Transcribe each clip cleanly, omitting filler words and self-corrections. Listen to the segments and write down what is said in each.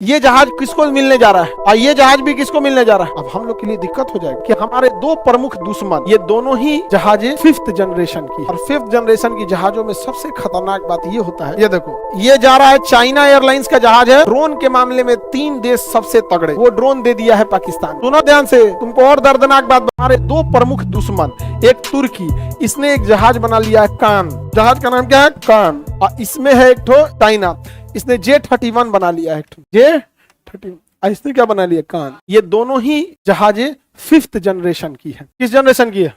ये जहाज किसको मिलने जा रहा है और ये जहाज भी किसको मिलने जा रहा है। अब हम लोग के लिए दिक्कत हो जाएगी कि हमारे दो प्रमुख दुश्मन, ये दोनों ही जहाजें 5th जनरेशन की, और 5th जनरेशन की जहाजों में सबसे खतरनाक बात ये होता है, ये देखो ये जा रहा है चाइना एयरलाइंस का जहाज है। ड्रोन के मामले में 3 देश सबसे तगड़े, वो ड्रोन दे दिया है पाकिस्तान। सुनो ध्यान से, तुमको और दर्दनाक बात, हमारे दो प्रमुख दुश्मन, एक तुर्की, इसने एक जहाज बना लिया है कान, जहाज का नाम क्या है कान, और इसमें है एक ठो चाइना, इसने J-31 बना लिया है, J-31, इसने क्या बना लिया कान। ये दोनों ही जहाजें 5th जनरेशन की है। किस जनरेशन की है?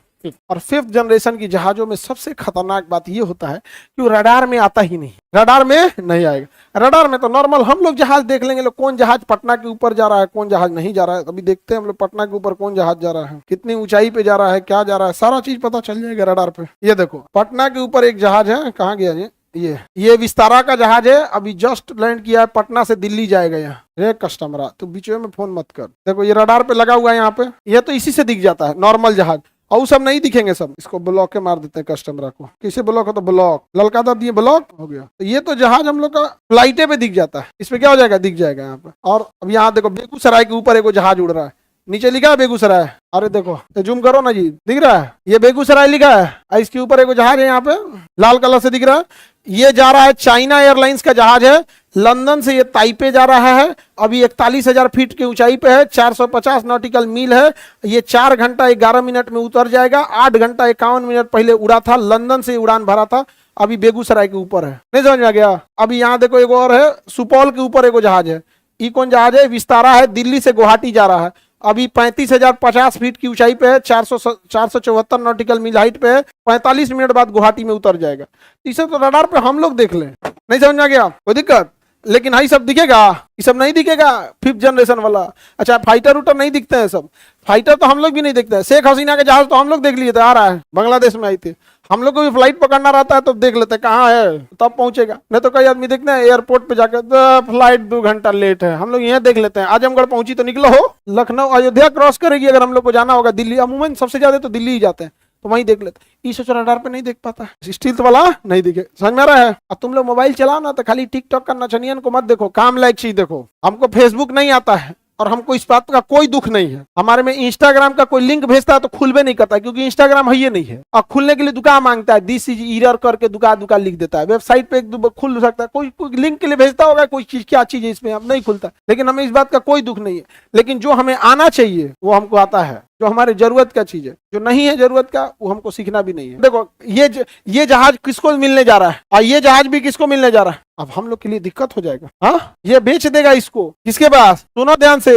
और 5th जनरेशन की जहाजों में सबसे खतरनाक बात ये होता है कि वो रडार में आता ही नहीं, रडार में नहीं आएगा। रडार में तो नॉर्मल हम लोग जहाज देख लेंगे, लोग कौन जहाज पटना के ऊपर जा रहा है, कौन जहाज नहीं जा रहा है। अभी देखते हैं हम लोग पटना के ऊपर कौन जहाज जा रहा है, कितनी ऊंचाई पे जा रहा है, क्या जा रहा है, सारा चीज पता चल जाएगा रडार पे। ये देखो पटना के ऊपर एक जहाज है, कहाँ गया ये विस्तारा का जहाज है, अभी जस्ट लैंड किया है, पटना से दिल्ली जाएगा। यहाँ रे कस्टमर तो बीच में फोन मत कर, देखो ये रडार पे लगा हुआ है यहाँ पे, ये तो इसी से दिख जाता है नॉर्मल जहाज, और सब नहीं दिखेंगे सब। इसको ब्लॉक के मार देते हैं कस्टमर को, किसे ब्लॉक हो तो ब्लॉक, ललका दब दिए ब्लॉक हो गया। तो ये तो जहाज हम लोग का फ्लाइटे पे दिख जाता है, इसमें क्या हो जाएगा, दिख जाएगा यहाँ पे। और अब यहाँ देखो बेगूसराय के ऊपर एक जहाज उड़ रहा है, नीचे लिखा है बेगूसराय, अरे देखो जूम करो ना जी, दिख रहा है ये बेगूसराय लिखा है, इसके ऊपर एक जहाज है यहाँ पे लाल कलर से दिख रहा है, ये जा रहा है चाइना एयरलाइंस का जहाज है, लंदन से ये ताइपे जा रहा है, अभी 41,000 फीट की ऊंचाई पे है, 450 नॉटिकल मील है, ये 4 घंटा 11 मिनट में उतर जाएगा। 8 घंटा 51 मिनट पहले उड़ा था, लंदन से उड़ान भरा था, अभी बेगूसराय के ऊपर है, नहीं समझ में आ गया। अभी यहाँ देखो एक और है, सुपौल के ऊपर एक जहाज है, ये कौन जहाज है, विस्तारा है, दिल्ली से गुवाहाटी जा रहा है, अभी 35,050 फीट की ऊंचाई पे है, 474 नॉटिकल मील हाइट पे है, 45 मिनट बाद गुवाहाटी में उतर जाएगा। इसे तो रडार पे हम लोग देख लें, नहीं समझ में आ गया, कोई दिक्कत। लेकिन हाई सब दिखेगा, ये सब नहीं दिखेगा 5th जनरेशन वाला। अच्छा फाइटर उटर नहीं दिखते हैं सब, फाइटर तो हम लोग भी नहीं देखते हैं। शेख हसीना के जहाज तो हम लोग देख लिए थे, आ रहा है बांग्लादेश में आई थी, हम लोग को भी फ्लाइट पकड़ना रहता है तो देख लेते हैं कहाँ है तब पहुंचेगा, नहीं तो कई आदमी देखते हैं एयरपोर्ट पे जाकर फ्लाइट 2 घंटा लेट है, हम लोग यहाँ देख लेते हैं। आजमगढ़ पहुंची तो निकलो हो, लखनऊ अयोध्या क्रॉस करेगी अगर हम लोग को जाना होगा, दिल्ली अमूमन सबसे ज्यादा तो दिल्ली ही जाते हैं, तो वहीं देख लेते। इस रडार पे नहीं देख पाता, स्टील वाला नहीं दिखे, समझ में आ रहा है। अब तुम लोग मोबाइल चलाओ ना तो खाली टिकटॉक का नचनियन को मत देखो, काम लायक चीज देखो। हमको फेसबुक नहीं आता है और हमको इस बात का कोई दुख नहीं है, हमारे में इंस्टाग्राम का कोई लिंक भेजता है तो खुलबे नहीं करता है, क्योंकि इंस्टाग्राम है ये नहीं है, और खुलने के लिए दुकान मांगता है, दिस इज एरर करके दुकान लिख देता है। वेबसाइट पे एक खुल सकता है, कोई लिंक के लिए भेजता होगा, कोई चीज क्या चीज है इसमें, अब नहीं खुलता। लेकिन हमें इस बात का कोई दुख नहीं है, लेकिन जो हमें आना चाहिए वो हमको आता है, जो हमारे जरूरत का चीज है, जो नहीं है जरूरत का वो हमको सीखना भी नहीं है। देखो ये जहाज किसको मिलने जा रहा है और ये जहाज भी किसको मिलने जा रहा है। अब हम लोग के लिए दिक्कत हो जाएगा, हाँ ये बेच देगा इसको, किसके पास, सुनो ध्यान से,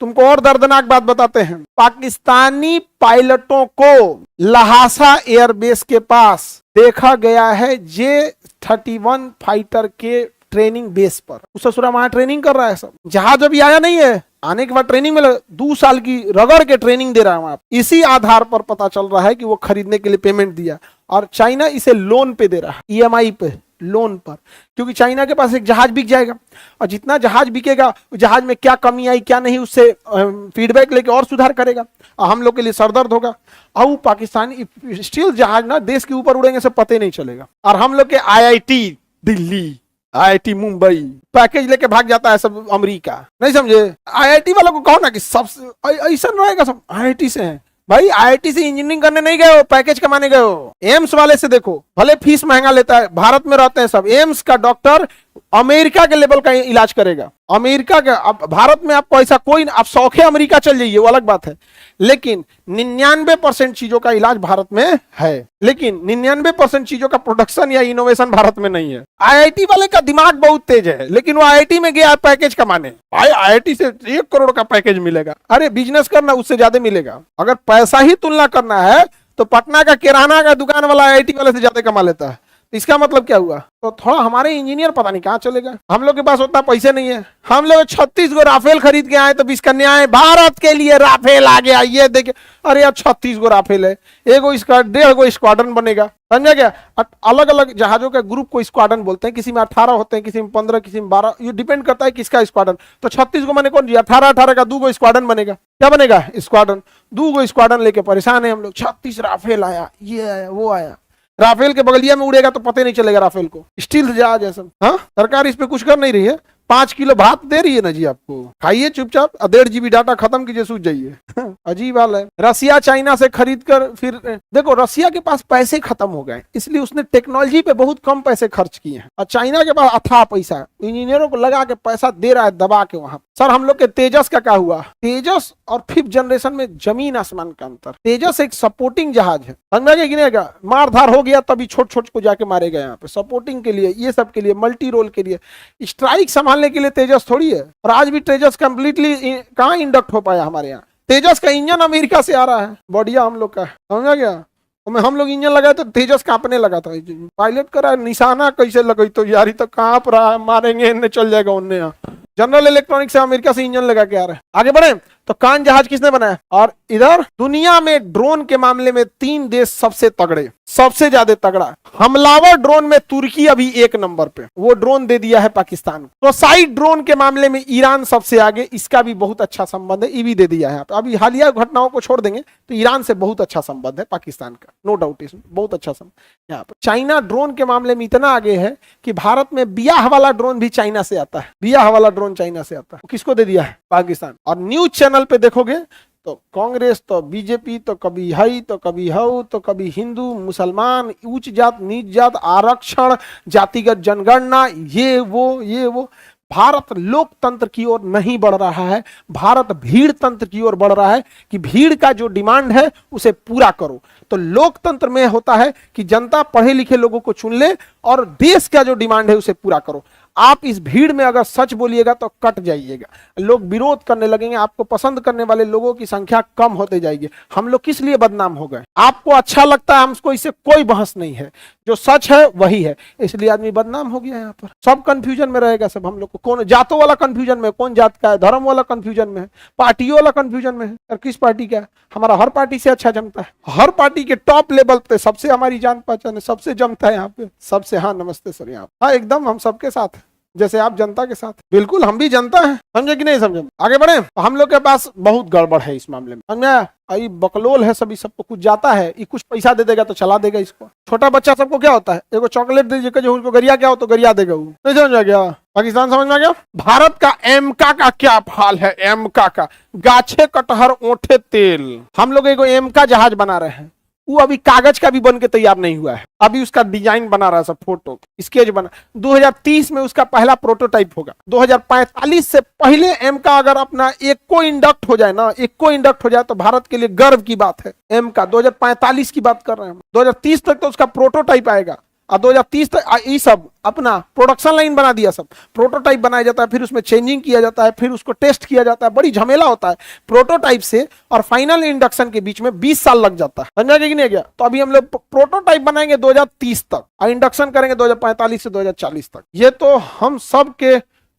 तुमको और दर्दनाक बात बताते हैं। पाकिस्तानी पायलटों को लहासा एयरबेस के पास देखा गया है J-31 फाइटर के ट्रेनिंग बेस पर, उस ससुरा वहां ट्रेनिंग कर रहा है सब, जहाज अभी आया नहीं है, आने के बाद ट्रेनिंग में 2 साल की रगड़ के ट्रेनिंग दे रहा है वहां। इसी आधार पर पता चल रहा है कि वो खरीदने के लिए पेमेंट दिया, और चाइना इसे लोन पे दे रहा है, EMI पे, लोन पर, क्योंकि चाइना के पास एक जहाज बिक जाएगा, और जितना जहाज बिकेगा जहाज में क्या कमी आई क्या नहीं उससे फीडबैक लेके और सुधार करेगा, और हम लोग के लिए सरदर्द होगा। और पाकिस्तानी स्टील जहाज ना देश के ऊपर उड़ेंगे सब पता नहीं चलेगा, और हम लोग के IIT Delhi, IIT Mumbai package लेके भाग जाता है सब अमेरिका, नहीं समझे। IIT वालों को कहो ना कि सब ऐसा रहेगा, सब IIT से है भाई, IIT से इंजीनियरिंग करने नहीं गए हो, पैकेज कमाने गए हो। एम्स वाले से देखो, भले फीस महंगा लेता है, भारत में रहते हैं सब, एम्स का डॉक्टर अमेरिका के लेवल का इलाज करेगा, अमेरिका का। अब भारत में आपको ऐसा कोई, आप शौखे अमेरिका चल जाइए वो अलग बात है, लेकिन 99% चीजों का इलाज भारत में है, लेकिन 99% चीजों का प्रोडक्शन या इनोवेशन भारत में नहीं है। IIT वाले का दिमाग बहुत तेज है, लेकिन वो IIT में गया पैकेज कमाने, भाई IIT से 1 करोड़ का पैकेज मिलेगा, अरे बिजनेस करना उससे ज्यादा मिलेगा। अगर पैसा ही तुलना करना है तो पटना का किराना का दुकान वाला IIT वाले से ज्यादा कमा लेता है। इसका मतलब क्या हुआ, तो थोड़ा हमारे इंजीनियर पता नहीं कहाँ चलेगा, हम लोग के पास उतना पैसे नहीं है। हम लोग 36 गो राफेल खरीद के आए तो 20 कन्या आए, भारत के लिए राफेल आ गया, ये देखिए, अरे यार 36 गो राफेल है, 1.5 गो स्क्वाड्रन बनेगा, समझा क्या। अलग अलग जहाजों के ग्रुप को स्क्वाड्रन बोलते हैं, किसी में 18 होते हैं, किसी में 15, किसी में 12, ये डिपेंड करता है किसका स्क्वाड्रन। तो 36 गो मैंने कौन, 18 का 2 गो स्क्वाड्रन बनेगा, क्या बनेगा स्क्वाड्रन, 2 गो स्क्वाड्रन लेके परेशान है हम लोग। 36 राफेल आया, ये आया वो आया, राफेल के बगलिया में उड़ेगा तो पता नहीं चलेगा राफेल को, स्टील जहाज है सब। हाँ सरकार इस पे कुछ कर नहीं रही है, 5 किलो भात दे रही है ना जी आपको, खाइए चुपचाप, 1.5 GB डाटा खत्म कीजिए, सूझ जाइए। अजीब हाल है। रसिया चाइना से खरीद कर फिर देखो, रसिया के पास पैसे खत्म हो गए, इसलिए उसने टेक्नोलॉजी पे बहुत कम पैसे खर्च किए हैं, और चाइना के पास अथाह पैसा, इंजीनियरों को लगा के पैसा दे रहा है दबा के वहां। सर हम लोग के तेजस का क्या हुआ? तेजस और 5th जनरेशन में जमीन आसमान का अंतर। तेजस एक सपोर्टिंग जहाज है, समझ गए कि नहीं? मार धार हो गया तभी छोट छोट को जाके मारेगा, यहाँ पे सपोर्टिंग के लिए, ये सब के लिए, मल्टी रोल के लिए, स्ट्राइक संभालने के लिए तेजस थोड़ी है। और आज भी तेजस कंप्लीटली कहाँ इंडक्ट हो पाया हमारे यहाँ। तेजस का इंजन अमेरिका से आ रहा है, बढ़िया हम लोग का, समझा गया? तो हम लोग इंजन लगाए तो तेजस कांपने लगा था। पायलट करा निशाना कैसे लगी तो यार, तो कांप रहा है, मारेंगे इन्हें, चल जाएगा उन्हें। यहाँ जनरल इलेक्ट्रॉनिक से अमेरिका से इंजन लगा के आ रहे हैं। आगे बढ़े तो कान जहाज किसने बनाया? और इधर दुनिया में ड्रोन के मामले में 3 देश सबसे तगड़े, सबसे ज्यादा तगड़ा हमलावर ड्रोन में तुर्की अभी 1 नंबर पे, वो ड्रोन दे दिया है पाकिस्तान को। तो साइड ड्रोन के मामले में ईरान सबसे आगे, इसका भी बहुत अच्छा संबंध है, ये भी दे दिया है। अभी हालिया घटनाओं को छोड़ देंगे तो ईरान से बहुत अच्छा संबंध है पाकिस्तान का, नो डाउट, इसमें बहुत अच्छा संबंध। यहाँ पर चाइना ड्रोन के मामले में इतना आगे है कि भारत में ब्याह वाला ड्रोन भी चाइना से आता है, ब्याह वाला ड्रोन चाइना से आता है। किसको दे दिया है? पाकिस्तान। और न्यूज चैनल पे देखोगे तो कांग्रेस तो बीजेपी तो कभी हई तो कभी हऊ तो कभी हिंदू मुसलमान, उच्च जात नीच जात, आरक्षण, जातिगत जनगणना, ये वो। भारत लोकतंत्र की ओर नहीं बढ़ रहा है, भारत भीड़ तंत्र की ओर बढ़ रहा है कि भीड़ का जो डिमांड है उसे पूरा करो। तो लोकतंत्र में होता है कि जनता पढ़े लिखे लोगों को चुन ले और देश का जो डिमांड है उसे पूरा करो। आप इस भीड़ में अगर सच बोलिएगा तो कट जाइएगा, लोग विरोध करने लगेंगे, आपको पसंद करने वाले लोगों की संख्या कम होते जाएगी। हम लोग किस लिए बदनाम हो गए? आपको अच्छा लगता है, हमको इससे कोई बहस नहीं है, जो सच है वही है, इसलिए आदमी बदनाम हो गया। यहाँ पर सब कंफ्यूजन में रहेगा, सब हम लोग को, कौन जातों वाला कंफ्यूजन में, कौन जात का है, धर्म वाला कंफ्यूजन में है, पार्टियों वाला कंफ्यूजन में है। और किस पार्टी का है? हमारा हर पार्टी से अच्छा जमता है, हर पार्टी के टॉप लेवल पे सबसे हमारी जान पहचान है, सबसे जमता है यहाँ पे, सबसे। हाँ नमस्ते सर, यहाँ हाँ एकदम हम सबके साथ है, जैसे आप जनता के साथ। बिल्कुल हम भी जनता है, समझे कि नहीं समझे? आगे बढ़े। हम लोग के पास बहुत गड़बड़ है इस मामले में, समझा? ये बकलोल है, सभी सबको कुछ जाता है, ये कुछ पैसा दे देगा तो चला देगा इसको। छोटा बच्चा सबको क्या होता है, एगो चॉकलेट दे दीजिए, जो उसको गरिया क्या हो तो गरिया देगा, वो नहीं समझ गया? पाकिस्तान समझ में आ गया? भारत का एमका का क्या हाल है? एमका का गाछे कटहर ओठे तेल, हम लोग एगो एमका जहाज बना रहे हैं, वो अभी कागज का भी बन के तैयार नहीं हुआ है, अभी उसका डिजाइन बना रहा है, सब फोटो स्केच बना। 2030 में उसका पहला प्रोटोटाइप होगा। 2045 से पहले एम का अगर अपना एक को इंडक्ट हो जाए ना, एक को इंडक्ट हो जाए तो भारत के लिए गर्व की बात है। एम का 2045 की बात कर रहे हैं हम, 2030 तक तो उसका प्रोटोटाइप आएगा, और 2030 तक ये सब अपना प्रोडक्शन लाइन बना दिया, सब प्रोटोटाइप बनाया जाता है, फिर उसमें चेंजिंग किया जाता है, फिर उसको टेस्ट किया जाता है, बड़ी झमेला होता है। प्रोटोटाइप से और फाइनल इंडक्शन के बीच में 20 साल लग जाता है, समझा कि नहीं गया? तो अभी हम लोग प्रोटोटाइप बनाएंगे 2030 तक और इंडक्शन करेंगे 2045 से 2040 तक। ये तो हम सब के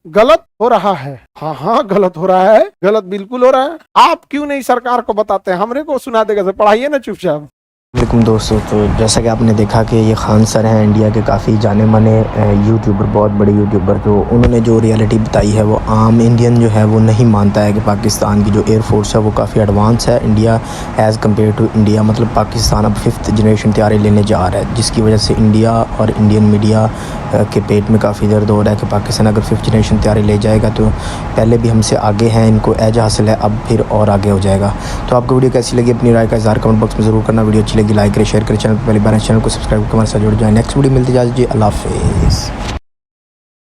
गलत हो रहा है। हाँ गलत हो रहा है, गलत बिल्कुल हो रहा है। आप क्यों नहीं सरकार को बताते हैं? हमरे को सुना देगा, पढ़ाइए ना चुपचाप। वालेकुम दोस्तों, तो जैसा कि आपने देखा कि ये खान सर हैं, इंडिया के काफ़ी जाने माने यूट्यूबर, बहुत बड़े यूट्यूबर, तो उन्होंने जो रियलिटी बताई है वो आम इंडियन जो है वो नहीं मानता है कि पाकिस्तान की जो एयरफोर्स है वो काफ़ी एडवांस है India as compare to India. मतलब पाकिस्तान अब 5th जनरेशन तैयारी लेने जा रहा है, जिसकी वजह से इंडिया और इंडियन मीडिया के पेट में काफ़ी दर्द हो रहा है कि पाकिस्तान अगर 5th जनरेशन तैयारी ले जाएगा तो पहले भी हमसे आगे हैं, इनको एज हासिल है, अब फिर और आगे हो जाएगा। तो आपको वीडियो कैसी लगी अपनी राय का इज़हार कमेंट बॉक्स में ज़रूर करना। वीडियो अच्छी लगी लाइक करें, शेयर करें, चैनल पर पहली बार चैनल को सब्सक्राइब कर हमारे साथ जुड़ जाए। नेक्स्ट वीडियो मिलती जाए जी, अल्लाह हाफिज़।